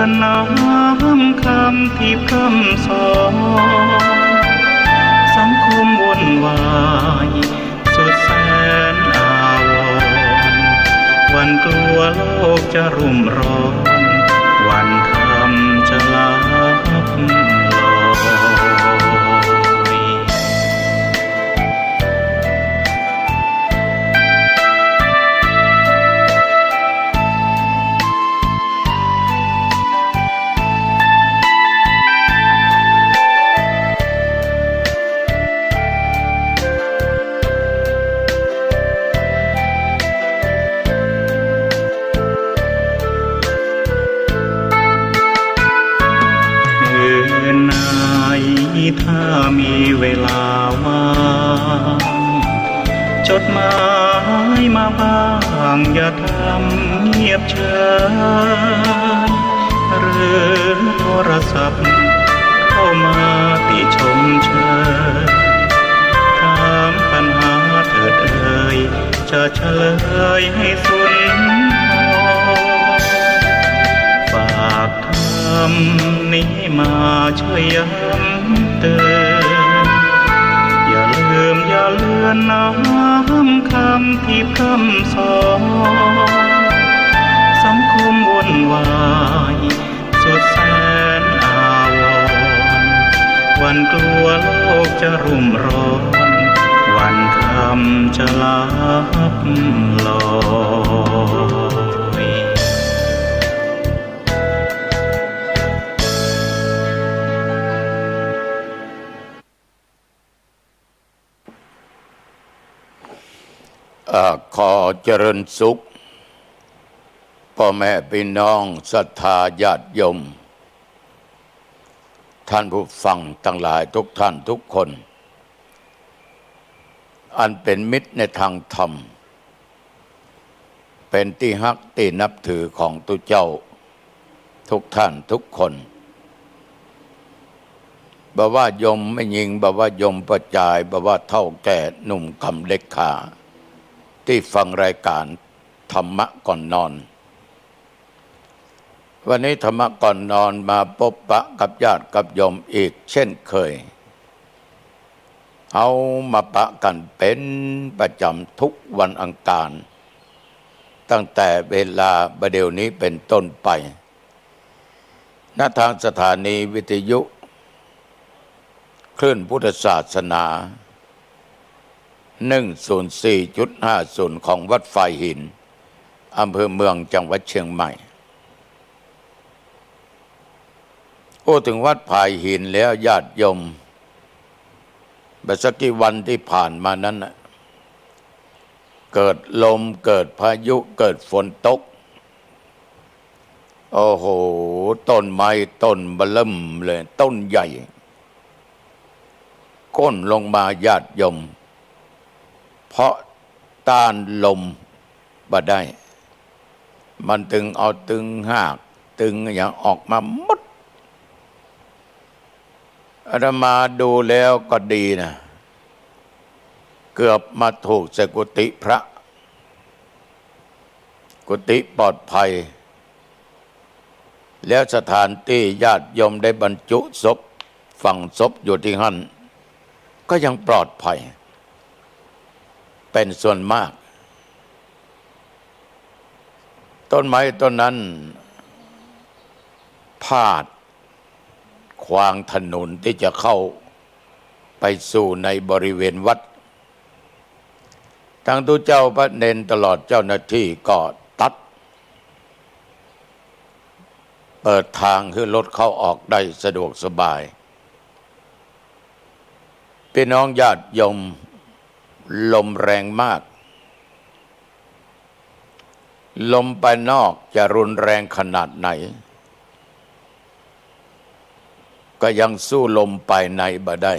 อนน้ำคำที่พร่ำสอนสังคมวุ่นวายสุดแสนอาวรณ์วันกลัวโลกจะรุ่มร้อนวันธรรมจะลับลอยถ้ามีเวลาว่างจดหมายมาบ้างอย่าทำเงียบเฉยหรือโทรศัพท์เข้ามาติชมเชยถามปัญหาเถิดเอ่ยจะเฉลยให้สุนทรฝากคำนี้มาช่วยย้ำเตือนอย่าลืมอย่าเลือนน้ำคำที่พร่ำสอนสังคมวุ่นวายสุดแสนอาวรณ์วันกลัวโลกจะรุ่มร้อนวันธรรมจะลับลอยขอเจริญสุขพ่อแม่พี่น้องศรัทธาญาติโยมท่านผู้ฟังทั้งหลายทุกท่านทุกคนอันเป็นมิตรในทางธรรมเป็นที่ฮักที่นับถือของตุเจ้าทุกท่านทุกคนบ่ว่าโยมไม่ยิงบ่ว่าโยมประจายบ่ว่าเท่าแก่หนุ่มคำเล็กขาที่ฟังรายการธรรมะก่อนนอนวันนี้ธรรมะก่อนนอนมาพบปะกับญาติกับโยมอีกเช่นเคยเอามาปะกันเป็นประจำทุกวันอังคารตั้งแต่เวลาประเดี๋ยวนี้เป็นต้นไปณทางสถานีวิทยุคลื่นพุทธศาสนา104.50 ของวัดไฟหินอำเภอเมืองจังหวัดเชียงใหม่ถึงวัดไฟหินแล้วญาติโยมเมื่อสักกี่วันที่ผ่านมานั้นเกิดลมเกิดพายุเกิดฝนตกโอ้โหต้นไม้ต้นเบิ่มเลยต้นใหญ่โค่นลงมาญาติโยมเพราะต้านลมบ่ได้มันตึงเอาตึงหากตึงอย่างออกมาหมดอาตมาดูแล้วก็ดีนะเกือบมาถูกใส่กุฏิพระกุฏิปลอดภัยแล้วสถานที่ญาติโยมได้บรรจุศพฝังศพอยู่ที่หั่นก็ยังปลอดภัยเป็นส่วนมากต้นไม้ต้นนั้นพาดขวางถนนที่จะเข้าไปสู่ในบริเวณวัดทางตุเจ้าพระเนนตลอดเจ้าหน้าที่ก็ตัดเปิดทางให้รถเข้าออกได้สะดวกสบายพี่น้องญาติโยมลมแรงมากลมภายนอกจะรุนแรงขนาดไหนก็ยังสู้ลมภายในบ่ได้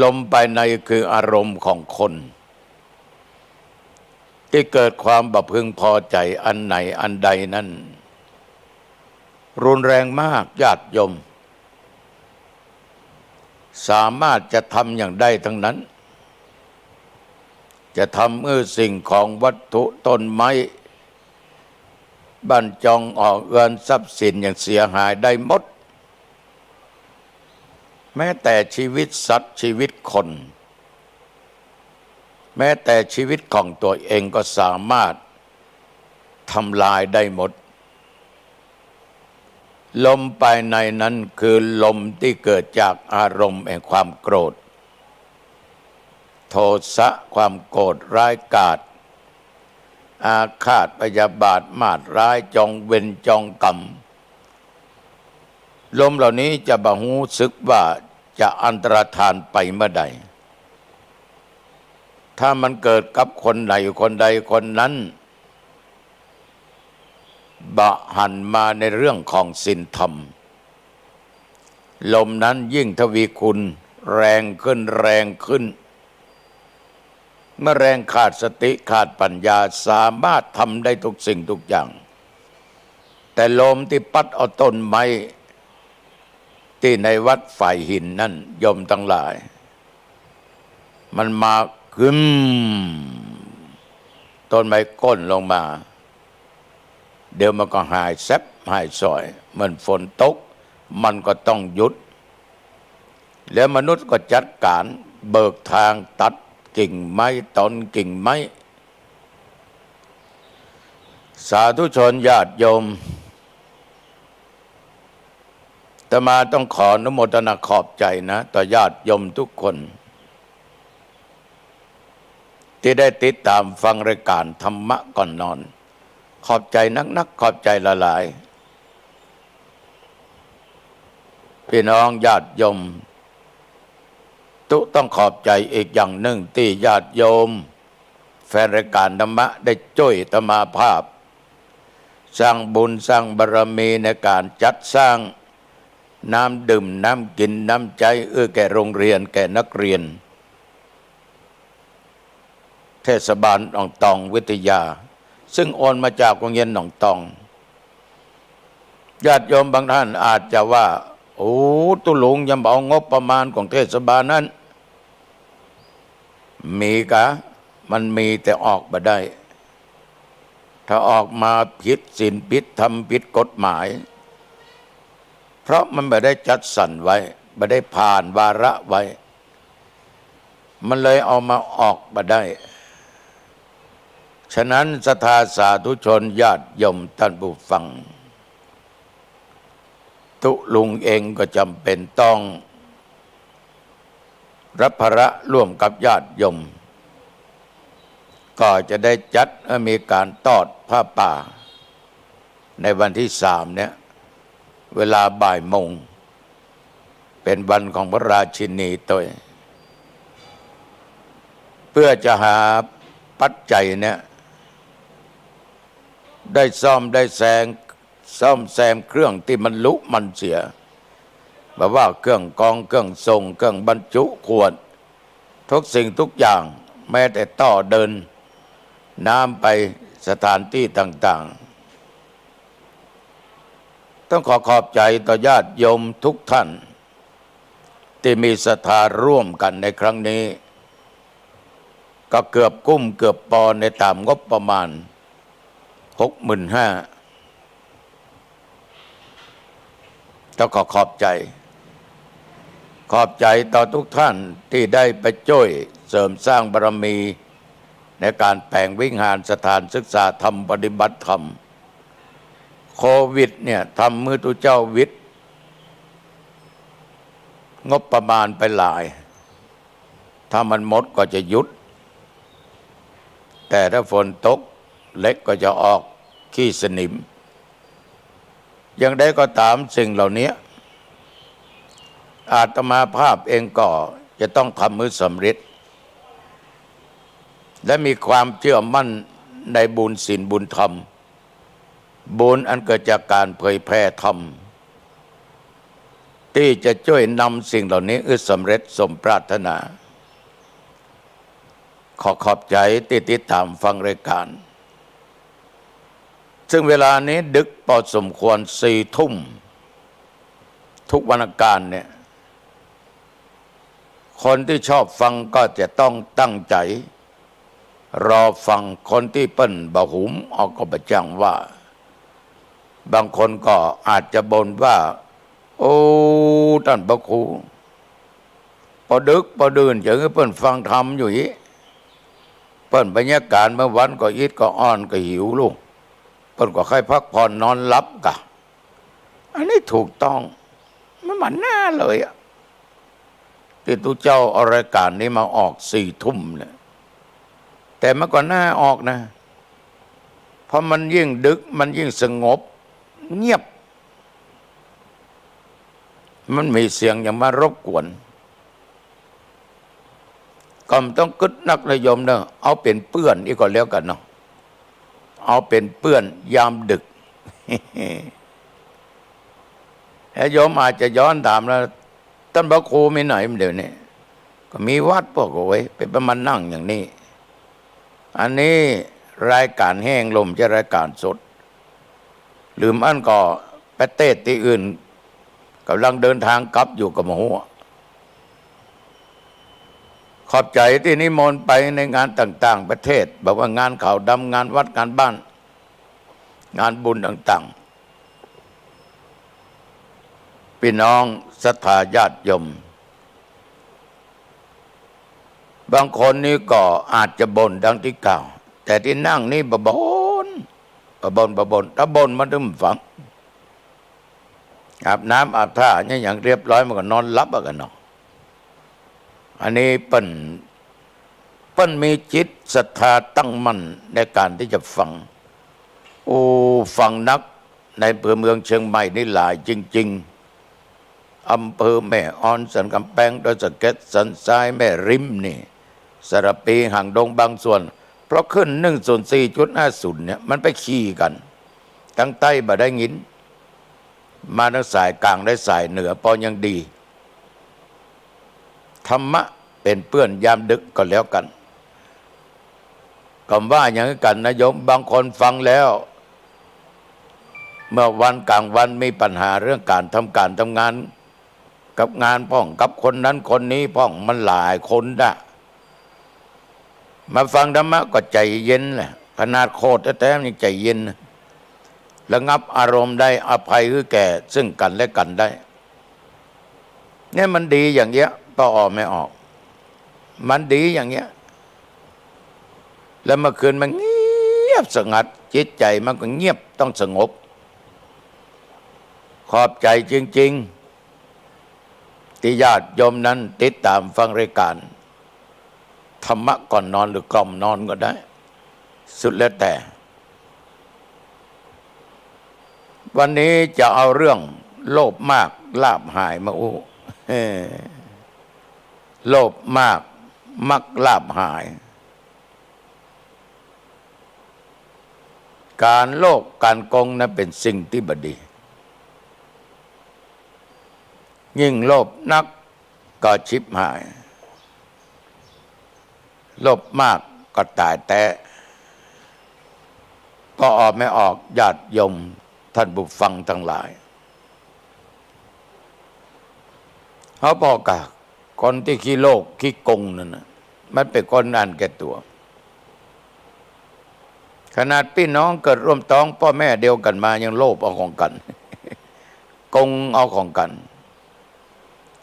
ลมภายในคืออารมณ์ของคนที่เกิดความบ่พึงพอใจอันไหนอันใดนั้นรุนแรงมากญาติโยมสามารถจะทำอย่างใดทั้งนั้นจะทำสิ่งของวัตถุต้นไม้ บ้านจองออกเงินทรัพย์สินอย่างเสียหายได้หมดแม้แต่ชีวิตสัตว์ชีวิตคนแม้แต่ชีวิตของตัวเองก็สามารถทำลายได้หมดลมภายในนั้นคือลมที่เกิดจากอารมณ์แห่งความโกรธโทสะความโกรธร้ายกาจอาฆาตพยาบาทมาตร้ายจองเวรจองกรรมลมเหล่านี้จะบ่หูสึกว่าจะอันตรธานไปเมื่อใดถ้ามันเกิดกับคนใดคนใดคนนั้นบะหันมาในเรื่องของศีลธรรมลมนั้นยิ่งทวีคุณแรงขึ้นแรงขึ้นเมื่อแรงขาดสติขาดปัญญาสามารถทำได้ทุกสิ่งทุกอย่างแต่ลมที่ปัดเอาต้นไม้ที่ในวัดฝ่ายหินนั่นโยมทั้งหลายมันมาขึ้นต้นไม้ก้นลงมาเดี๋ยวมันก็หายแซบหายสอยเหมือนฝนตกมันก็ต้องหยุดแล้วมนุษย์ก็จัดการเบิกทางตัดกิ่งไม้ต้นกิ่งไม้สาธุชนญาติโยมอาตมาต้องขออนุโมทนาขอบใจนะต่อญาติโยมทุกคนที่ได้ติดตามฟังรายการธรรมะก่อนนอนขอบใจนักขอบใจละลายพี่น้องญาติโยมต้องขอบใจอีกอย่างหนึ่งที่ญาติโยมแฟนรายการธรรมะได้ช่วยอาตมาภาพสร้างบุญสร้างบารมีในการจัดสร้างน้ำดื่มน้ำกินน้ำใจแก่โรงเรียนแก่นักเรียนเทศบาลหนองตองวิทยาซึ่งโอนมาจากโรงเรียนหนองตองญาติโยมบางท่านอาจจะว่าโอ้ตุลุงยังเอางบประมาณของเทศบาลนั้นมีกะมันมีแต่ออกมาได้ถ้าออกมาผิดศีลผิดธรรมผิดกฎหมายเพราะมันไม่ได้จัดสรรไว้ไม่ได้ผ่านวาระไว้มันเลยเอามาออกมาได้ฉะนั้นศรัทธาสาธุชนญาติโยมท่านผู้ฟังตุลุงเองก็จำเป็นต้องรับภาระร่วมกับญาติโยมก็จะได้จัดมีการทอดผ้าป่าในวันที่3เนี่ยเวลาบ่ายโมงเป็นวันของพระราชินีตัวเพื่อจะหาปัจจัยเนี่ยได้ซ่อมแซมเครื่องที่มันลุมันเสียแบบว่าเครื่องกรองเครื่องส่งเครื่องบรรจุขวดทุกสิ่งทุกอย่างแม้แต่ต่อเดินน้ำไปสถานที่ต่างๆต้องขอบใจต่อญาติโยมทุกท่านที่มีศรัทธาร่วมกันในครั้งนี้ก็เกือบกุ้มเกือบปอนในตามงบประมาณ65,000ต้องขอบใจต่อทุกท่านที่ได้ไปช่วยเสริมสร้างบารมีในการแปลงวิหารสถานศึกษาธรรมปฏิบัติธรรมโควิดเนี่ยทำมือตุเจ้าวิทย์งบประมาณไปหลายถ้ามันหมดก็จะหยุดแต่ถ้าฝนตกเล็กก็จะออกขี้สนิมอย่างใดก็ตามสิ่งเหล่านี้อาตมาภาพเองก็จะต้องทำมือสำเร็จและมีความเชื่อมั่นในบุญศีลบุญธรรมบุญอันเกิดจากการเผยแพร่ธรรมที่จะช่วยนำสิ่งเหล่านี้สำเร็จสมปรารถนาขอบใจที่ติดตามฟังรายการซึ่งเวลานี้ดึกพอสมควร4 ทุ่มทุกวันอังคารเนี่ยคนที่ชอบฟังก็จะต้องตั้งใจรอฟังคนที่เปิ้นบ่หุมออกก็ประจังว่า บางคนก็อาจจะบ่นว่าโอ้ท่านพระครูพอดึกพอดื่นอย่างนี้เปิ้นฟังธรรมอยู่อีเปิ้นบรรยากาศเมื่อวันก็อิดก็อ่อนก็หิวลูกเปิ้นก็ค่อยพักผ่อนนอนหลับกะอันนี้ถูกต้องมันน่าเลยอะที่ตุเจ้าเอารายการนี้มาออก4 ทุ่มเนี่ยแต่มันก็น่าออกนะเพราะมันยิ่งดึกมันยิ่งสงบเงียบมันมีเสียงอย่างมารบกวนก็ต้องกึดนักนิยมเนอะเอาเป็นเปื้อนนี่ก็แล้วกันเนาะเอาเป็นเปื้อนยามดึก แล้วโยมอาจจะย้อนถามแล้วท่านพระครูมีไหนเดี๋ยวนี้ก็มีวัดพวกเอาไว้เป็นประมาณนั่งอย่างนี้อันนี้รายการแห้งลมจะรายการสดหรือมันก็ประเทศที่อื่นกำลังเดินทางกลับอยู่กับหัวขอบใจที่นิมนต์ไปในงานต่างๆประเทศบอกว่างานข่าวดำงานวัดงานบ้านงานบุญต่างๆพี่น้องศรัทธาญาติโยมบางคนนี่ก็อาจจะบ่นดังที่กล่าวแต่ที่นั่งนี่บ่นถ้าบ่นมันดึมฝังอาบน้ำอาบท่าเนี่ยอย่างเรียบร้อยมันก็นอนหลับกันเนาะอันนี้เปิ้นมีจิตศรัทธาตั้งมั่นในการที่จะฟังฟังนักในอำเภอเมืองเชียงใหม่นี่หลายจริงๆอำเภอแม่ออนสันกำแพงดอยสะเก็ดสันทรายแม่ริมนี่สระปีห่างดงบางส่วนเพราะขึ้น1/4.50เนี่ยมันไปขี่กันทั้งใต้บ่ได้ยินมาทั้งสายกลางได้สายเหนือพอยังดีธรรมะเป็นเปื้อนยามดึกก็แล้วกันคำว่าอย่างนี้กันนะโยมบางคนฟังแล้วเมื่อวันกลางวันมีปัญหาเรื่องการทำงานกับงานพ่องกับคนนั้นคนนี้พ่องมันหลายคนนะมาฟังธรรมะก็ใจเย็นแหละขนาดโคตรแต่ยังใจเย็นระงับอารมณ์ได้อภัยคือแก่ซึ่งกันและกันได้เนี่ยมันดีอย่างเงี้ยก็ออกไม่ออกมันดีอย่างเงี้ยแล้วเมื่อคืนมันเงียบสงัดจิตใจมันก็เงียบต้องสงบขอบใจจริงๆที่ญาติโยมนั้นติดตามฟังรายการธรรมะก่อนนอนหรือกล่อมนอนก็ได้สุดแล้วแต่วันนี้จะเอาเรื่องโลภมากลาภหายมาอู้โลภมากมักลาภหายการโลภการโกงนั้นเป็นสิ่งที่บดียิ่งโลภนักก็ชิบหายโลภมากก็ตายแต่ก็ออกไม่ออกญาติโยมท่านผู้ฟังทั้งหลายเขาบอกกับคนที่ขี้โลภขี้โกงนั่นนะมันเป็นคนอันแก่ตัวขนาดพี่น้องเกิดร่วมท้องพ่อแม่เดียวกันมายังโลภเอาของกัน โกงเอาของกัน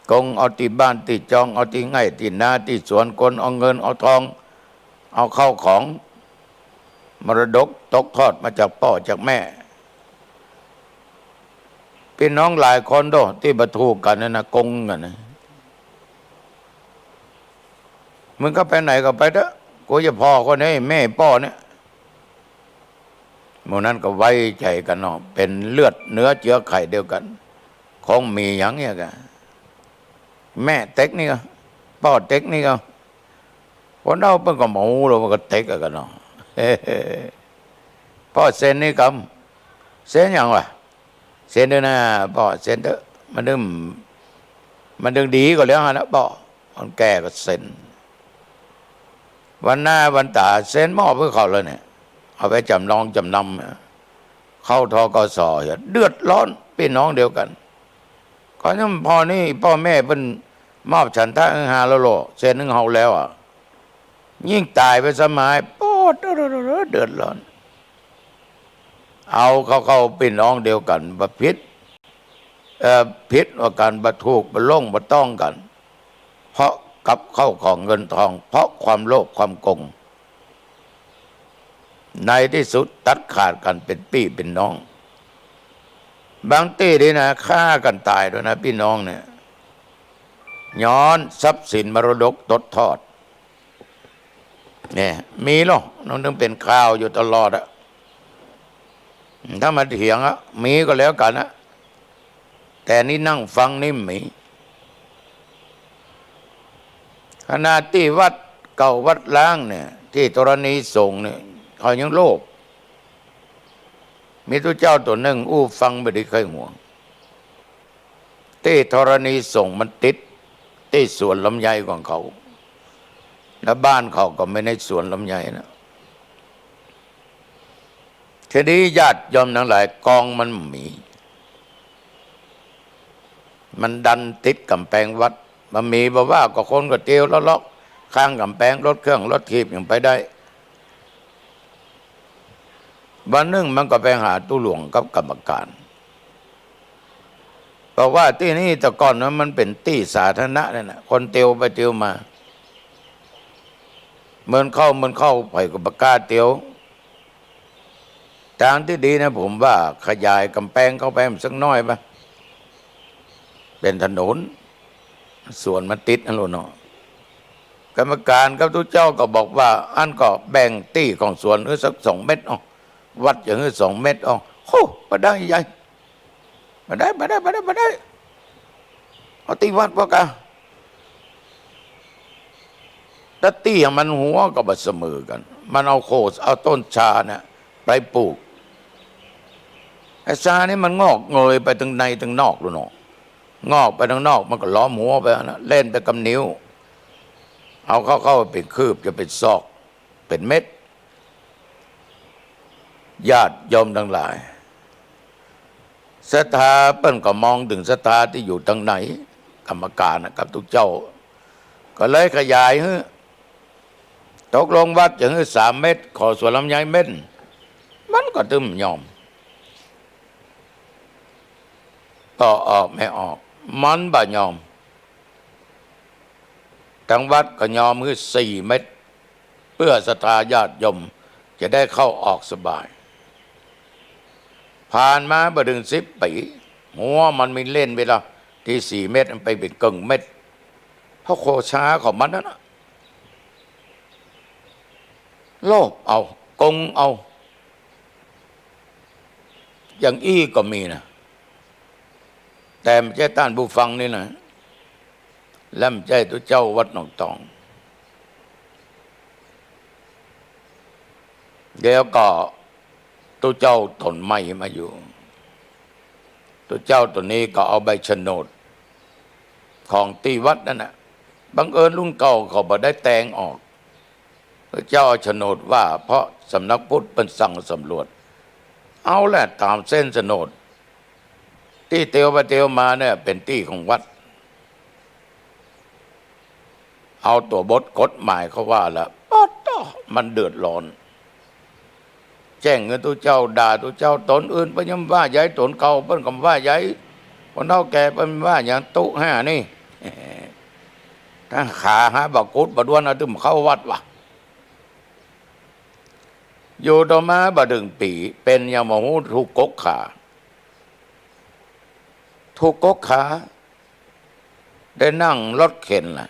โกงเอาที่บ้านที่จองเอาที่ไร่ที่นาที่สวนคนเอาเงินเอาทองเอาเข้าของมรดกตกทอดมาจากพ่อจากแม่พี่น้องหลายคนโดที่บรรทุกกันนั่นนะโกงกันนะมึงก็ไปไหนก็ไปเถอะกูจะพ่อคนนี้แม่พ่อเนี่ยหมู่นั้นก็ไว้ใจกันเนาะเป็นเลือดเนื้อเชื้อไขเดียวกันคงมีอย่างเงี้ยกันแม่เต็กนี่ก็พ่อเต็กนี่ก็คนเราเป็นก็หมูเราก็เต็กกันเนาะพ่อเซนนี่คำเซนอย่างวะเซนเด้อนะพ่อเซนเด้อมันดึงดีก็แล้วฮะนะพ่อมันแก่ก็เซนวันหน้าวันตาเซนมอบเพื่อเขาเลยเนี่ยเอาไปจำนำเข้าทกส.เดือดร้อนพี่น้องเดียวกันก่อนนั้นพ่อนี่พ่อแม่เป็นมอบฉันทะหาแล้วโลเซนนึงเฮาแล้วอ่ะยิ่งตายไปสมัยโอ้เดือดร้อน เอาเข้าพี่น้องเดียวกันบะพิษพิษว่ากันบะถูกบะล่งบะต้องกัน เพราะกับเข้าของเงินทอง เพราะความโลภความโกงในที่สุดตัดขาดกันเป็นพี่เป็นน้อง บางที่นี่นะฆ่ากันตายด้วยนะพี่น้องเนี่ยย้อนทรัพย์สินมรดกตกทอดเนี่ยมีหรอกน้องต้องเป็นข่าวอยู่ตลอดอะถ้ามาเถียงอะมีก็แล้วกันนะแต่นี่นั่งฟังนี่มีขณะที่วัดเก่าวัดล้างเนี่ยที่ธรณีสงฆ์เนี่ยเขายังโลภมีตัวเจ้าตัวหนึ่งอู้ฟังไม่ได้เคยห่วงที่ธรณีสงฆ์มันติดที่สวนลำไยของเขาแล้วบ้านเขาก็ไม่ในสวนลำไยนะทีนี้ญาติโยมทั้งหลายกองมันมีมันดันติดกำแพงวัดมันมีบอกว่าก็คนก็เตียวแล้วล็อกข้างกำแพงรถเครื่องรถถีบอย่างไปได้วันหนึ่งมันก็ไปหาตู้หลวงกับกรรมการบอกว่าที่นี่แต่ก่อนนั้นมันเป็นที่สาธารณะเนี่ยนะคนเตียวไปเตียวมาเหมือนเข้าไปกับปากกาเตียวทางที่ดีนะผมว่าขยายกำแพงเข้าไปสักน้อยปะเป็นถนนส่วนมันติดนั่นแหละเนาะกรรมการกับทุกเจ้าก็บอกว่าอันก็แบ่งที่ของส่วนสัก2 เมตรอ๋อวัดอย่างนี้2 เมตรอ๋อโอ้มาได้ใหญ่มาได้เอาตีวัดพวกกันถ้าตีมันหัวก็บัดเสมอกันมันเอาโคสเอาต้นชาเนี่ยไปปลูกไอ้ชานี่มันงอกเงยไปถึงในถึงนอกเลยเนาะงอกไปทางนอกมันก็ล้อมหัวไปนะเล่นไปกับนิ้วเอาเข้าเป็นคืบจะเป็นซอกเป็นเม็ดญาติโยมทั้งหลายศรัทธาเปิ้นก็มองถึงศรัทธาที่อยู่ทางไหนกรรมการกับทุกเจ้าก็เลยขยายตกลงวัดอย่างนี้3 เมตรขอส่วนลำไยเม็ดมันก็ตึมยอมต่อออกไม่ออกมันบ่ยอมทางวัดก็ยอมคือ4 เมตรเพื่อศรัทธาญาติโยมจะได้เข้าออกสบายผ่านมาบ่ถึง10 ปีหัวมันมีเล่นเวลาที่4 เมตรมันไปเป็นกึ่งเมตรเพราะโคช้าของมันนั่นนะโลภเอากงเอาอย่างอี้ก็มีนะแต่ไม่ใช่ต้านผู้ฟังนี่นะและไม่ใช่ตัวเจ้าวัดหนองตองเดี๋ยวก็ตัวเจ้าตนใหม่มาอยู่ตัวเจ้าตัวนี้ก็เอาใบโฉนดของตีวัดนั่นนะบังเอิญรุ่นเก่าเขาบ่ได้แต่งออกตัวเจ้าโฉนดว่าเพราะสำนักพุทธเป็นสั่งสำรวจเอาแหละตามเส้นโฉนดที่เตียวไปเตียวมาเนี่ยเป็นที่ของวัดเอาตัวบทกฎหมายเขาว่าแล้วมันเดือดร้อนแจ้งเงินตัวเจ้าด่าตัวเจ้าตนอื่นไปย่ำว่าย้ายตนเก่าเปิ้นคำว่าย้ายคนเท่าแก่เป็นว่าอย่างตุ5นี่ถ้าขาหาบักกุดบัดวนเอาตึมเข้าวัดวะอยู่ต่อมาบ่ถึงปีเป็นอย่างมหูถูกกกขาได้นั่งรถเข็นล่ะ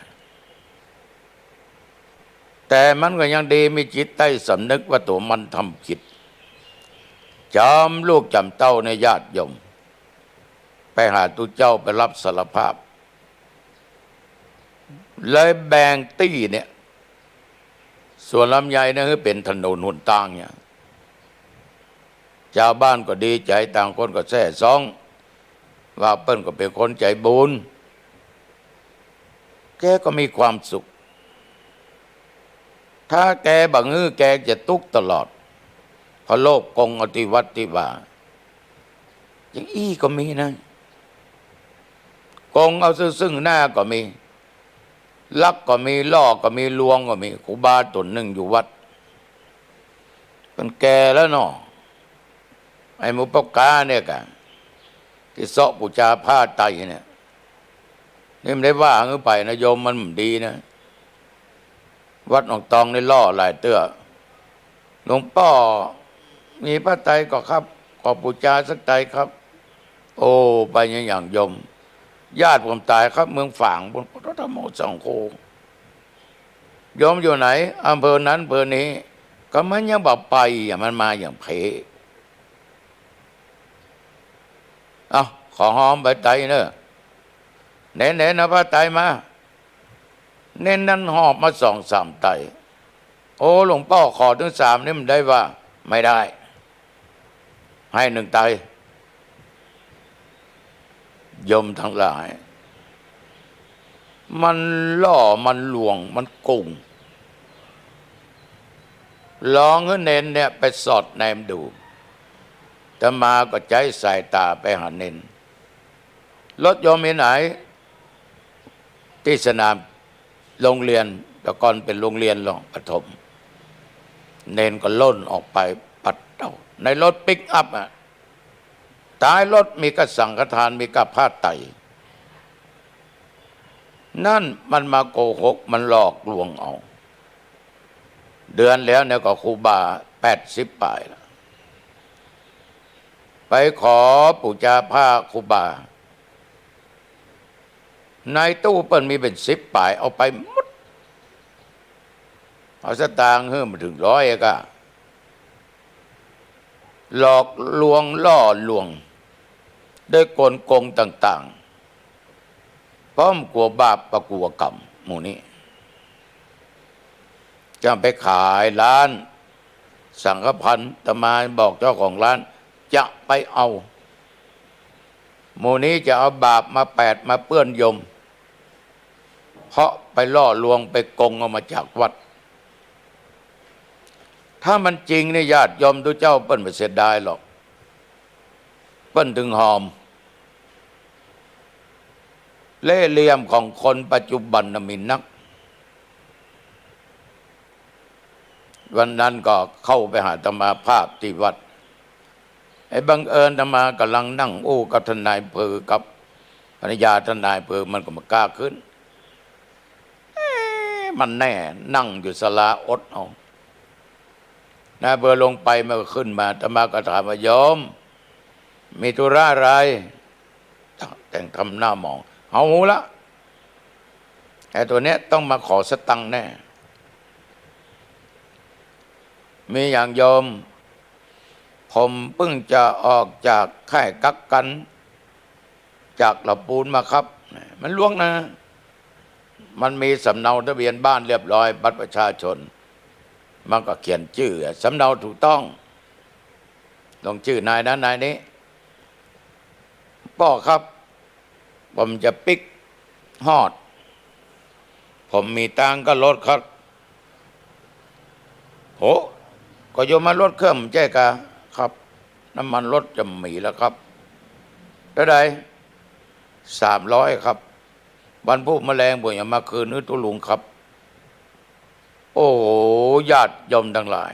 แต่มันก็ยังดีมีจิตใต้สำนึกว่าตัวมันทำผิดจำลูกจำเต้าในญาติโยมไปหาตุเจ้าไปรับสารภาพเลยแบ่งตี้เนี่ยส่วนลำไยเนี่ยคือเป็นถนนหนทางเนี่ยชาวบ้านก็ดีใจต่างคนก็แซ่ซ้องว่าเปิ้นก็เป็นคนใจบุญแกก็มีความสุขถ้าแกบังฮื้อแกจะทุกข์ตลอดเพราะโลภกงอติวัตติว่าอย่างอี้ก็มีนะกงเอาซึ่งหน้าก็มีลักก็มีล่อก็มีลวงก็มีครูบาตนหนึ่งอยู่วัดเป็นแกแล้วเนาะ ไอ้หมูปกาเนี่ยกะที่เสาะปูจาผ้าไตเนี่ยนี่มันได้ว่าเงือไปนะโยมมันดีนะวัดหนองตองในล่อหลายเตื้อหลวงพ่อมีพระไตรก็ครับขอปูจาสักไตรครับโอ้ไปอย่างโยมญาติผมตายครับเมืองฝางบนพระธรรมสังโฆโยมอยู่ไหนอำเภอนั้นอำเภอนี้ก็มันยังบอกไปอย่างมันมาอย่างเพเอาขอหอมใบไตเนอะเน้นนะพระไตมาเน้นนั้นหอบมา2-3 ไตโอ้หลวงพ่อขอถึง3นี่มันได้ว่าไม่ได้ให้1 ไตโยมทั้งหลายมันล่อมันลวงมันกุ่งลองให้เน้นเนี่ยไปสอดแนมดูแต่มาก็ใจสายตาไปหาเน้นรถโยมมีไหนที่สนามโรงเรียนแต่ก่อนเป็นโรงเรียนหรอกประถมเน้นก็ล่นออกไปปัดเต่าในรถปิกอัพอ่ะท้ายรถมีกระสังฆทานมีกระผ้าไตนั่นมันมาโกหกมันหลอกลวงเอาเดือนแล้วเนี่ยก็ครูบา80 ปลายแล้วไปขอปู่จาผ้าครูบาในตู้เปิ้นมีเป็น10 ปลายเอาไปหมดเอาสตางค์เพิ่มมาถึง100ก็หลอกลวงล่อลวงด้วยกลโกงต่างๆพร้อมกลัวบาปประกลัวกรรมหมู่นี้จะไปขายร้านสังฆพันธ์ตมาบอกเจ้าของร้านจะไปเอาหมู่นี้จะเอาบาปมามาเปื้อนโยมเพราะไปล่อลวงไปโกงเอามาจากวัดถ้ามันจริงเนี่ยญาติโยมดูเจ้าเปิ้นไม่เสียดายหรอกเปิ้นถึงหอมเล่ห์เหลี่ยมของคนปัจจุบันน่ะมีนักวันนั้นก็เข้าไปหาอาตมาภาพที่วัดไอ้บังเอิญอาตมากำลังนั่งอู้กับทนายอำเภอกับภรรยาทนายอำเภอมันก็มากล้าขึ้นมันแน่นั่งอยู่ศาลาอดเอานายอำเภอลงไปมันก็ขึ้นมาอาตมาก็ถามว่าโยมมีธุระอะไรแต่งทำหน้าหมองเอาหูละไอ้ตัวเนี้ยต้องมาขอสตังค์แน่มีอย่างโยมผมเพิ่งจะออกจากค่ายกักกันจากลำปูนมาครับมันล่วงนะมันมีสำเนาทะเบียนบ้านเรียบร้อยบัตรประชาชนมันก็เขียนชื่อสำเนาถูกต้องลงชื่อนายนั้นนายนี้พ่อครับผมจะปิกฮอดผมมีตังก็ลดครับโหก็โยมมารถเครื่องแจ้กะครับน้ำมันรถจะมีแล้วครับเท่าไหร่300ครับวันพุธแมลงบ่อยมาคืนนู้ตุลุงครับโอ้โหญาติโยมทั้งหลาย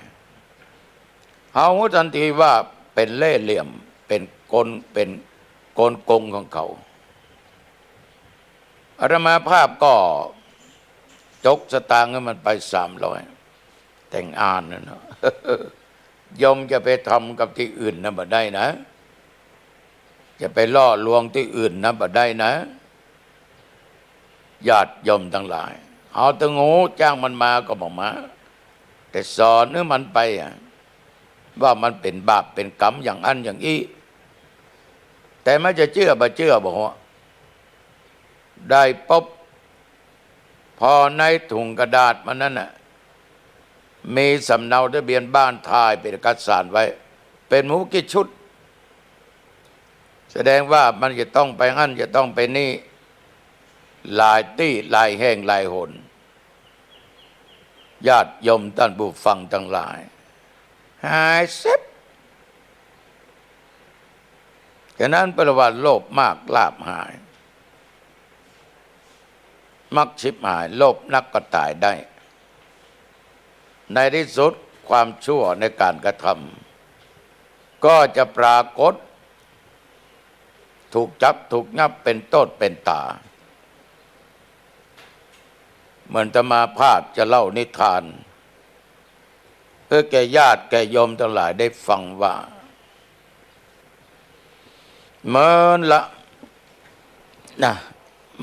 เอาทันทีว่าเป็นเล่ห์เหลี่ยมเป็นกลโกงของเขาอาตมาภาพก็จกสตางค์ให้มันไป300แต่งอ่านนะเนาะยมจะไปทำกับที่อื่นนะบ่ได้นะจะไปล่อลวงที่อื่นนะบ่ได้นะญาติโยมทั้งหลายเอาแตะงูจ้างมันมาก็บอกมาแต่สอนให้มันไปว่ามันเป็นบาปเป็นกรรมอย่างอันอย่างอี้แต่ไม่จะเชื่อบ่เชื่อบอกว่าได้ปุ๊บพอในถุงกระดาษมันนั่นน่ะมีสำเนาทะเบียนบ้านถ่ายเป็นเอกสารไว้เป็นหมูกี่ชุดแสดงว่ามันจะต้องไปงั้นจะต้องไปนี่หลายตี้หลายแห่งหลายหนญาติโยมท่านผู้ฟังทั้งหลายหายเซ็บฉะนั้นประวัติโลภมากลาภหายมักชิบหายโลภนักก็ตายได้ในที่สุดความชั่วในการกระท ก็จะปรากฏถูกจับถูกงับเป็นต้นเป็นตาเหมือนตมาภาพจะเล่านิทานเพื่อแก่ญาติแก่โยมทั้งหลายได้ฟังว่าเมินละนะ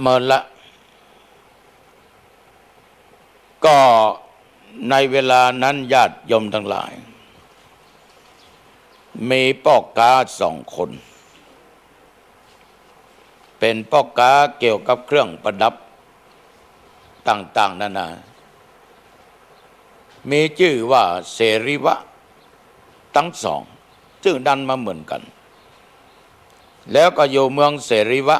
เมินละก็ในเวลานั้นญาติโยมทั้งหลายมีพ่อค้า2 คนเป็นพ่อค้าเกี่ยวกับเครื่องประดับต่างๆนานามีชื่อว่าเสริวะทั้งสองชื่อดันมาเหมือนกันแล้วก็อยู่เมืองเสริวะ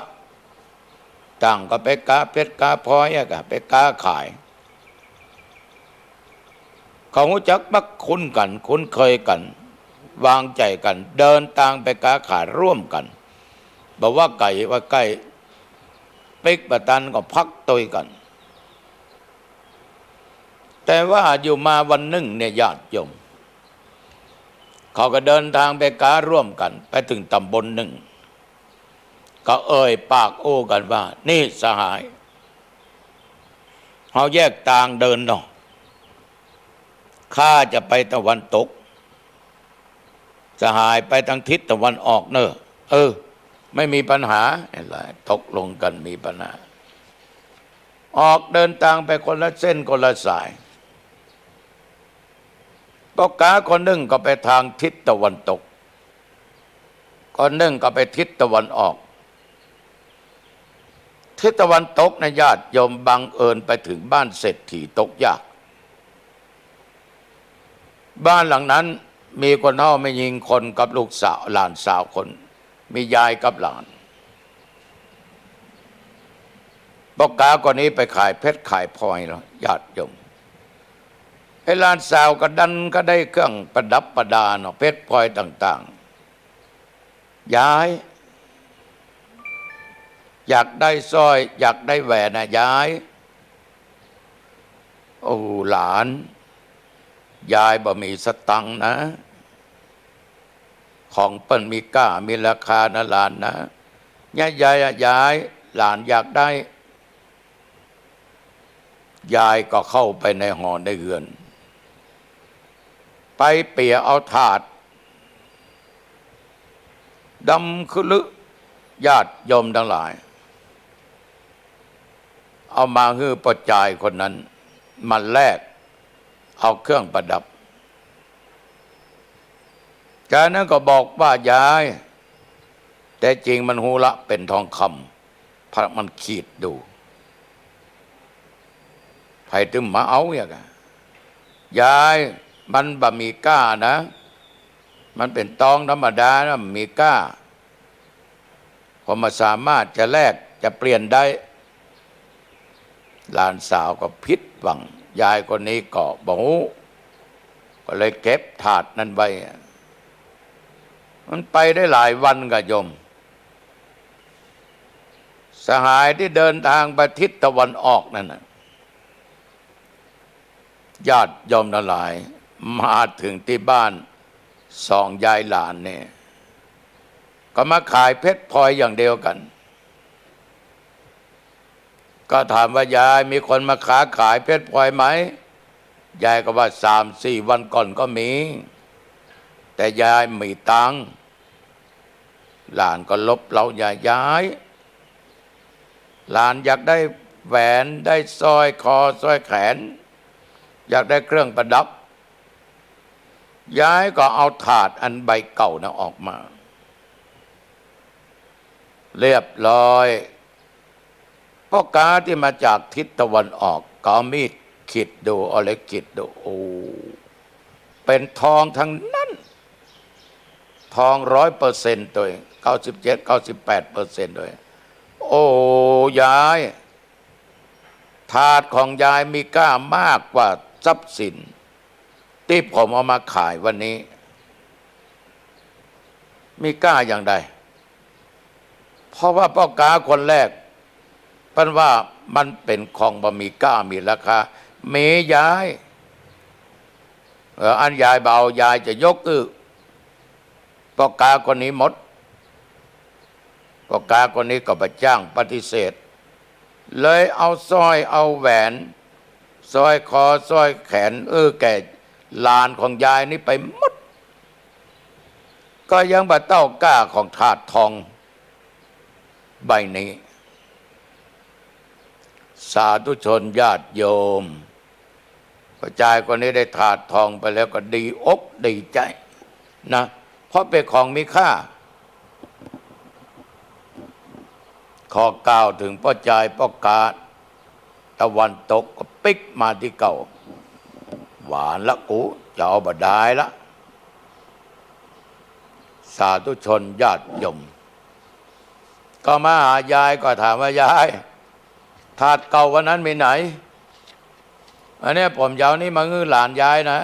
ต่างก็ไปค้าเพชรค้าพลอยก็ไปค้าขายเขารู้จักมักคุ้นกันคุ้นเคยกันวางใจกันเดินทางไปค้าขายร่วมกันบอกว่าไก่ว่าไก่ปิกประตันก็พักตัวกันแต่ว่าอยู่มาวันหนึ่งเนี่ยญาติโยมเขาก็เดินทางไปค้าร่วมกันไปถึงตำบลหนึ่งก็เอ่ยปากโอ้กันว่านี่สหายเราแยกทางเดินเนาะข้าจะไปตะวันตกสหายไปทางทิศตะวันออกเนอะไม่มีปัญหาอะไรตกลงกันมีปัญหาออกเดินทางไปคนละเส้นคนละสายพ่อค้าคนหนึ่งก็ไปทางทิศตะวันตกคนหนึ่งก็ไปทิศตะวันออกทิศตะวันตกนะญาติโยมบังเอิญไปถึงบ้านเศรษฐีตกยากบ้านหลังนั้นมีคนเฒ่าไม่ยิงคนกับลูกสาวหลานสาวคนมียายกับหลานพ่อค้าคนนี้ไปขายเพชรขายพลอยแล้วญาติโยมไอ้หลานสาวก็ดันก็ได้เครื่องประดับประดาเนาะเพชรพลอยต่างๆยายอยากได้สร้อยอยากได้แหวนนะยายโอ้หลานยายบ่มีสตังค์นะของเปิ้นมีค่ามีราคานะหลานนะยายหลานอยากได้ยายก็เข้าไปในหอในเรือนไปเปี่ยเอาถาดดำคือลึญาติโยมทั้งหลายเอามาฮื้อประจายคนนั้นมันแลกเอาเครื่องประดับจากนั้นก็บอกว่ายายแต่จริงมันหูละเป็นทองคำพระมันขีดดูไผ่ตึมมาเอาอย่างไงยายมันบะมีก้านะมันเป็นตองธรรมดานะมีก้าพอมาสามารถจะแลกจะเปลี่ยนได้หลานสาวก็พิษหวังยายคนนี้ก็บอกก็เลยเก็บถาดนั้นไว้มันไปได้หลายวันกับโยมสหายที่เดินทางไปทิศตะวันออกนั่นนะญาติโยมทั้งหลายมาถึงที่บ้าน2 ยายหลานเนี่ยก็มาขายเพชรพลอยอย่างเดียวกันก็ถามว่ายายมีคนมาค้าขายเพชรพลอยไหมยายก็ว่า3-4 วันก่อนก็มีแต่ยายไม่มีตังค์หลานก็ลบเรายายหลานอยากได้แหวนได้สร้อยคอสร้อยแขนอยากได้เครื่องประดับยายก็เอาถาดอันใบเก่านะออกมาเรียบร้อยพ่อค้าที่มาจากทิศตะวันออกก็เอามีดขีดดูเอาเล็กขีดดูโอ้เป็นทองทั้งนั้นทอง100%ตัว97-98%ด้วยโอ้ยายถาดของยายมีค่ามากกว่าทรัพย์สินที่ผมเอามาขายวันนี้มีค่าอย่างใดเพราะว่าพ่อค้าคนแรกเป็นว่ามันเป็นของบ่มีค่ามีราคาเมยายอันยายเบายายจะยก พ่อกาคนนี้หมดพ่อกาคนนี้ก็ไปจ้างปฏิเสธเลยเอาสร้อยเอาแหวนสร้อยคอสร้อยแขนแก่หลานของยายนี่ไปหมดก็ยังบะเต้าก้าของถาดทองใบนี้สาธุชนญาติโยมพระชายคนนี้ได้ถาดทองไปแล้วก็ดีอกดีใจนะเพราะเป็นของมีค่าขอกล่าวถึงพ่อจายพ่อกาตะวันตกก็ปิกมาที่เก่าหวานละกูจะเอาบดายละสาธุชนญาติโยมก็มาหายายก็ถามว่ายายถาดเก่าวันนั้นมีไหนอันนี้ผมยาวนี่มางื้อหลานยายนะ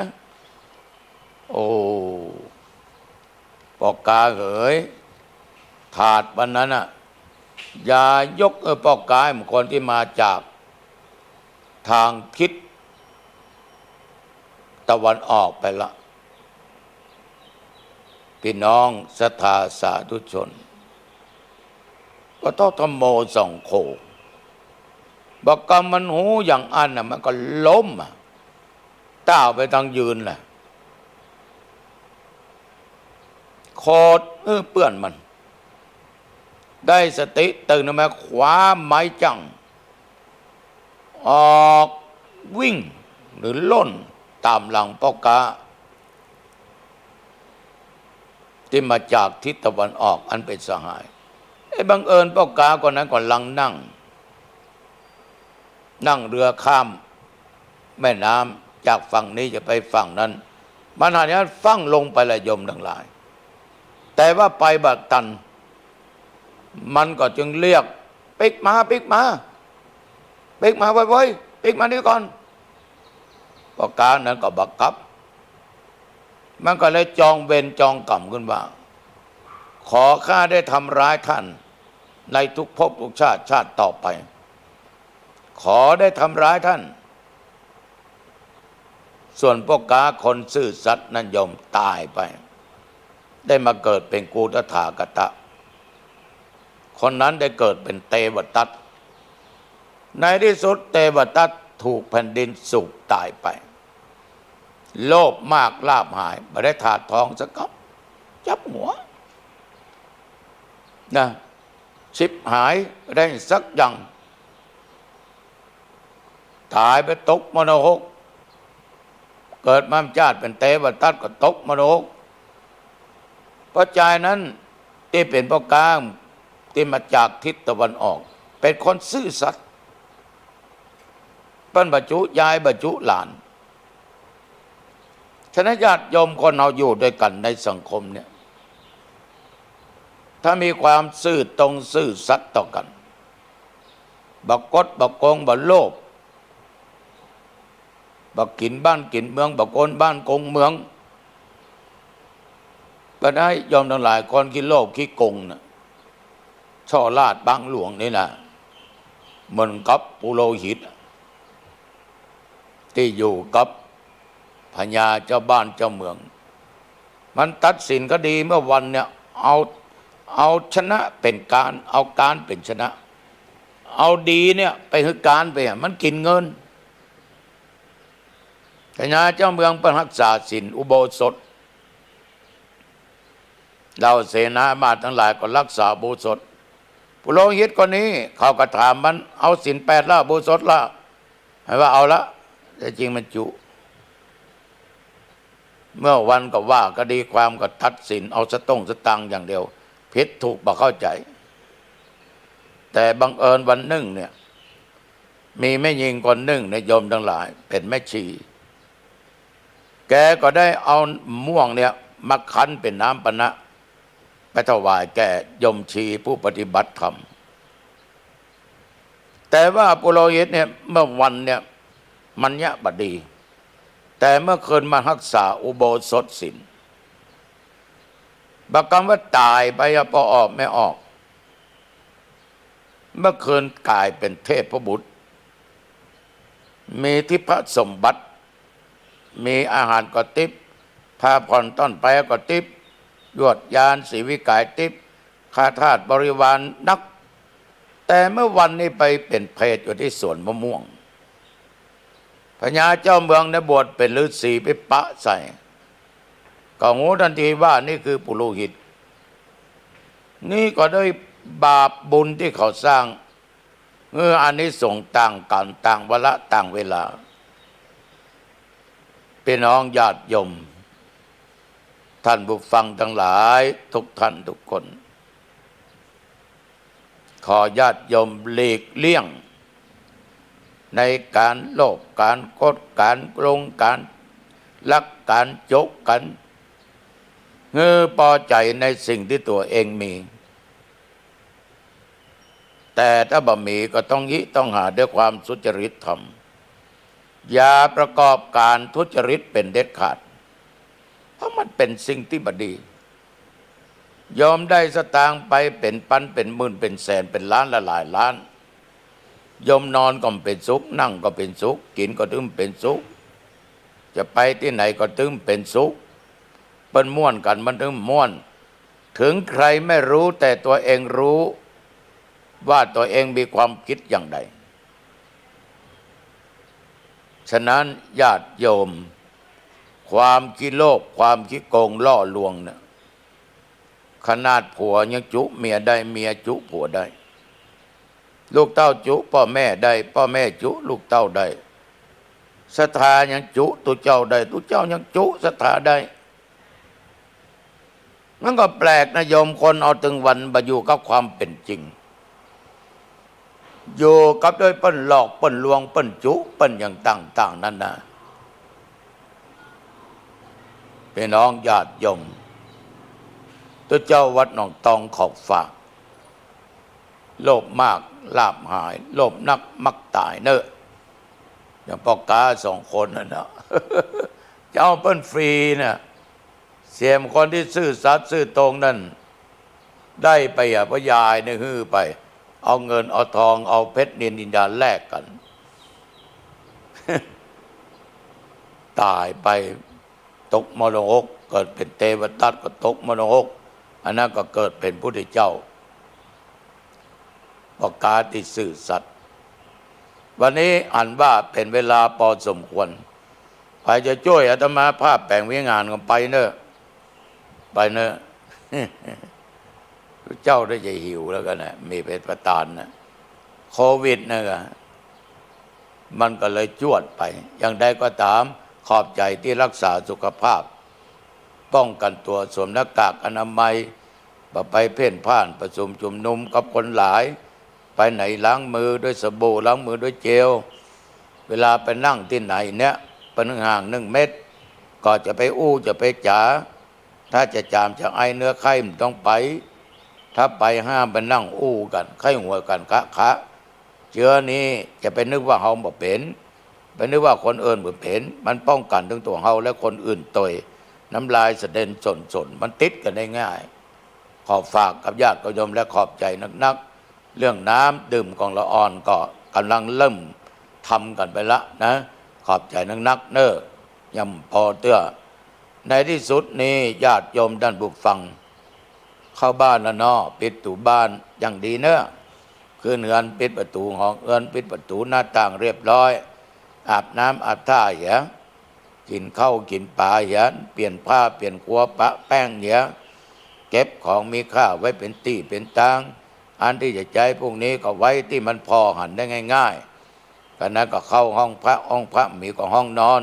โอ้ปอกกาเอ๋ยถาดวันนั้นน่ะยายกปอกกาให้คนที่มาจากทางทิศตะวันออกไปละพี่น้องศรัทธาสาธุชนก็ต้องธโมส่องโคบอกกรรมมันหูอย่างอันน่ะมันก็ล้มต้าวไปทางยืนแหละโคตรเปื่อนมันได้สติตื่นมาขวาไม้จังออกวิ่งหรือล่นตามหลังพ่อกาที่มาจากทิศตะวันออกอันเป็นสหายบังเอิญพ่อกาคนนั้นก็ลังนั่งเรือข้ามแม่น้ำจากฝั่งนี้จะไปฝั่งนั้นมันหันนี้ฟั่งลงไปละยมทั้งหลายแต่ว่าไปบักตันมันก็จึงเรียกปิกมาไว้ปิกมานี่ก่อนพ่อกานั้นก็บักกับมันก็เลยจองเวรจองกรรมขึ้นว่าขอข้าได้ทำร้ายท่านในทุกภพทุกชาติต่อไปขอได้ทำร้ายท่านส่วนพวกกาคนซื่อสัตย์นั้นยอมตายไปได้มาเกิดเป็นกูตถาคตคนนั้นได้เกิดเป็นเทวทัตในที่สุดเทวทัตถูกแผ่นดินสูบตายไปโลภมากลาภหายไม่ได้ถาดทองสักกับจับหัวนะชิบหายได้สักอย่างตายไปตกมโนหกเกิดมาชาติเป็นเทวทัตก็ตกมโนหกพระจายนั้นที่เป็นพ่อกามที่มาจากทิศตะวันออกเป็นคนซื่อสัตย์เป็นบรรจุยายบรรจุหลานฉะนั้นญาติโยมคนเราอยู่ด้วยกันในสังคมเนี่ยถ้ามีความซื่อตรงซื่อสัตย์ต่อกันบักกดบักโกงบักโลภบักกินบ้านกินเมืองบักโกนบ้านโกงเมืองก็ได้ยอมทั้งหลายคนคิดโลภคิดโกงนะช่อลาดบางหลวงนี่นะเหมือนกับปุโรหิตที่อยู่กับพญาเจ้าบ้านเจ้าเมืองมันตัดสินก็ดีเมื่อวันเนี่ยเอาชนะเป็นการเอาการเป็นชนะเอาดีเนี่ยไปคือการไปมันกินเงินพญาเจ้าเมืองเป็นรักษาศีลอุโบสถเราเสนามาทั้งหลายก็รักษาอุโบสถปุโรหิตคนนี้เขาก็ถามมันเอาศีล8ละอุโบสถละให้ว่าเอาละแต่จริงมันจุเมื่อวันก็ว่าก็ดีความก็ทัดสินเอาสตังค์อย่างเดียวผิดถูกบ่เข้าใจแต่บังเอิญวันหนึ่งเนี่ยมีแม่หญิงคนหนึ่งในโยมทั้งหลายเป็นแม่ชีแกก็ได้เอาม่วงเนี่ยมาคั้นเป็นน้ำปนะไปถวายแก่โยมชีผู้ปฏิบัติธรรมแต่ว่าปุโรหิตเนี่ยเมื่อวันเนี่ยมันเนี่ยบดีแต่เมื่อคืนมารักษาอุโบสถศีลบักกรรมว่าตายไปพอออกไม่ออกเมื่อคืนกลายเป็นเทพบุตรมีทิพสมบัติมีอาหารก็ติบพาผ่อนต้นไปก็ติบ ยวดยานศรีวิกายทิพย์ข้าทาสบริวารนักแต่เมื่อวันนี้ไปเป็นเพศอยู่ที่สวนมะม่วงพญาเจ้าเมืองในบวชเป็นฤาษีไปปะใส่ก็งูทันทีว่านี่คือปุโรหิตนี่ก็ด้วยบาปบุญที่เขาสร้างอานิสงส์ต่างกันต่างวาระต่างเวลาพี่น้องญาติโยมท่านผู้ฟังทั้งหลายทุกท่านทุกคนขอญาติโยมหลีกเลี่ยงในการโลภการโกรธการโกงการลักการจกกันพอใจในสิ่งที่ตัวเองมีแต่ถ้าบ่มีก็ต้องต้องหาด้วยความสุจริตธรรมอย่าประกอบการทุจริตเป็นเด็ดขาดเพราะมันเป็นสิ่งที่บดียอมได้สตางค์ไปเป็นพันเป็นหมื่นเป็นแสนเป็นล้านละหลายล้านยอมนอนก็เป็นสุขนั่งก็เป็นสุขกินก็ตึมเป็นสุขจะไปที่ไหนก็ตึมเป็นสุขเป็นม่วนกันมันตึมม่วนถึงใครไม่รู้แต่ตัวเองรู้ว่าตัวเองมีความคิดอย่างใดฉะนั้นญาติโยมความขี้โลภความขี้โกงล่อลวงเนี่ยขนาดผัวยังจุเมียได้เมียจุผัวได้ลูกเต้าจุพ่อแม่ได้พ่อแม่จุลูกเต้าได้ศรัทธายังจุตุเจ้าได้ตุเจ้ายังจุศรัทธาได้มันก็แปลกนะโยมคนเอาถึงวันมาอยู่กับความเป็นจริงอยู่กับด้วยเปิ้นหลอกเปิ้นลวงเปิ้นจุเปิ้นอย่างต่างๆนั่นนะพี่น้องญาติโยมตัวเจ้าวัดหนองตองขอบฝากโลภมากลาภหายโลภนักมักตายเนอะอย่างพ่อกา2 คนน่ะเนาะ เจ้าเปิ้นฟรีน่ะเสียมคนที่ซื่อสัตย์ซื่อตรงนั่นได้ไปพระยายเนี่ยฮือไปเอาเงินเอาทองเอาเพชรนินดินดาแลกกัน ตายไปตกมรณกเกิดเป็นเทวทัตก็ตกมรณกอันนั้นก็เกิดเป็นพุทธเจ้าประกาศที่ซื่อสัตย์วันนี้อ่านว่าเป็นเวลาพอสมควรใครจะช่วยอาตมาภาพแปลงวิงานกันไปเนอะไปเนอะ เจ้าได้จะหิวแล้วกันนะมีเป็นประธานนะโควิดนะมันก็เลยจวดไปอย่างใดก็ตามขอบใจที่รักษาสุขภาพป้องกันตัวสวมหน้ากากอนามัยไปเพ่นพ่านประชุมชุมนุมกับคนหลายไปไหนล้างมือด้วยสบู่ล้างมือด้วยเจลเวลาไปนั่งที่ไหนเนี่ยเป็นห่าง1 เมตรก็จะไปอู้จะไปจ๋าถ้าจะจามจะไอเนื้อไข้มันต้องไปถ้าไปห้ามไปนั่งอู้กันไข้หัวกันคะเชื้อนี้จะไปนึกว่าเฮาบ่เป็นไปนึกว่าคนอื่นบ่เป็นมันป้องกันทั้งตัวเฮาและคนอื่นตยน้ำลายเสด็จสนมันติดกันได้ง่ายขอฝากกับญาติโยมและขอบใจนักๆเรื่องน้ำดื่มของละอ่อนก็กำลังเริ่มทำกันไปละนะขอบใจนักๆเน้อยำพอเตื้อในที่สุดนี้ญาติโยมท่านผู้ฟังเข้าบ้านแล้วเนาะปิดตู้บ้านอย่างดีเนอะคือเฮือนปิดประตูห้องเฮือนปิดประตูหน้าต่างเรียบร้อยอาบน้ำอาบท่าเหี้ยกินข้าวกินปลาเหี้ยเปลี่ยนผ้าเปลี่ยนครัวปะแป้งเหี้ยเก็บของมีค่าไว้เป็นตี้เป็นตางอันที่จะใช้พวกนี้ก็ไว้ที่มันพอหันได้ง่ายๆก็นั้นก็เข้าห้องพระมีก็ห้องนอน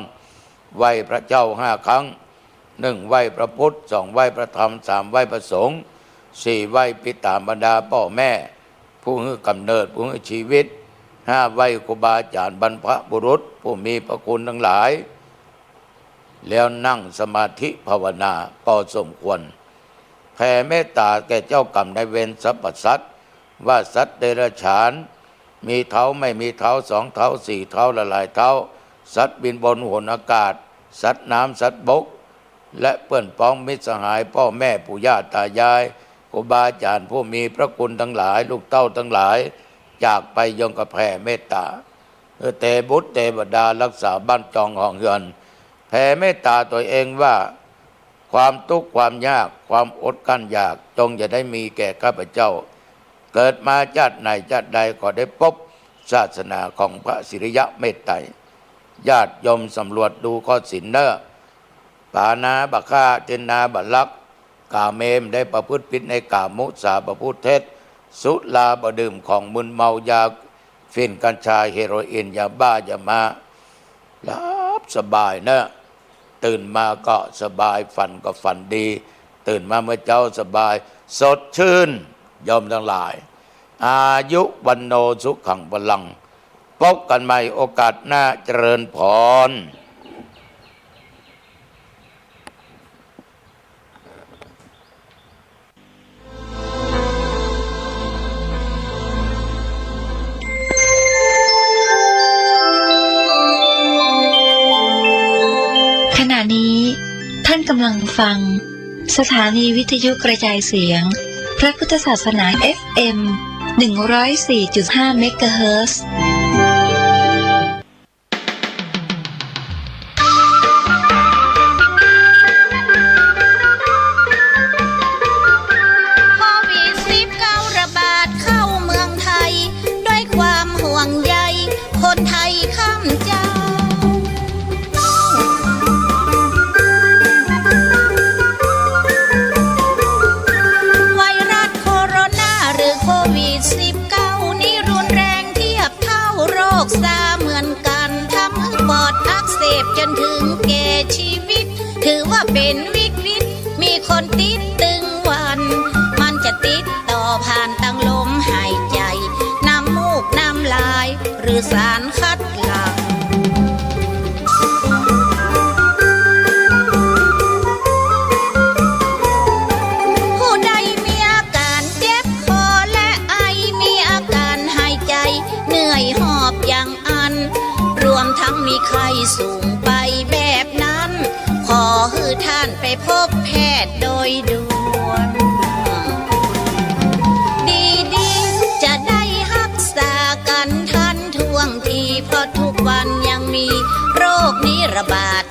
ไหว้พระเจ้า5 ครั้ง1ไหว้พระพุทธ2ไหว้พระธรรม3ไหว้พระสงฆ์4ไหว้ปิตาบรรดาพ่อแม่ผู้ให้กำเนิดผู้ให้ชีวิต5ไหว้ครูบาอาจารย์บรรพบุรุษผู้มีพระคุณทั้งหลายแล้วนั่งสมาธิภาวนาพอสมควรแผ่เมตตาแก่เจ้ากรรมนายเวรสรรพสัตว์ว่าสัตว์เดรัจฉานมีเท้าไม่มีเท้า2 เท้า4 เท้าละหลายเท้าสัตว์บินบนหนอากาศสัตว์น้ำสัตว์บกและเพื่อนพ้องมิตรสหายพ่อแม่ปู่ย่าตายายครูบาอาจารย์ผู้มีพระคุณทั้งหลายลูกเต้าทั้งหลายจากไปยงกระแผ่เมตตาเตบุตรเทวดารักษาบ้านจองห้องเฮือนแผ่เมตตาตัวเองว่า ความทุกข์ความยากความอดกั้นยากจงอย่าได้มีแก่ข้าพเจ้าเกิดมาชาติไหนชาติใดก็ได้พบศาสนาของพระสิริยะเมตไตรญาติโยมสำรวจดูข้อศีลเนอปานาบะฆ่าเจนนาบะลักกาเมมได้ประพฤติผิดในกามุสาประพูดเท็จสุราบดื่มของมึนเมายาฟินกัญชาเฮโรอีนยาบ้ายามาหลับสบายเนอะตื่นมาก็สบายฝันก็ฝันดี ตื่นมาเมื่อเจ้าสบายสดชื่นยอมทั้งหลายอายุวันโนสุขังพลังพบกันใหม่โอกาสหน้าเจริญพรขณะนี้ท่านกำลังฟังสถานีวิทยุกระจายเสียงพระพุทธศาสนา FM 104.5 เมกะเฮิรตซ์โควิด-19 ระบาดเข้าเมืองไทยด้วยความห่วงใยคนไทยข้ามเจ้าไวรัสโคโรนาหรือโควิด-19 นี่รุนแรงเทียบเท่าโรคซาเหมือนกันทำให้ปอดอักเสบจนถึงแก่ชีวิตถือว่าเป็นวิกฤตมีคนติดตึงวันมันจะติดต่อผ่านทางลมหายใจน้ำมูกน้ำลายหรือสารคัดหลั่งผู้ใดมีอาการเจ็บคอและไอมีอาการหายใจเหนื่อยหอบอย่างอันรวมทั้งมีไข้สูงไปแบบนั้นขอให้ท่านไปพบแพทย์โดยด่วนดีๆจะได้รักษากันทันท่วงทีเพราะทุกวันยังมีโรคนี้ระบาด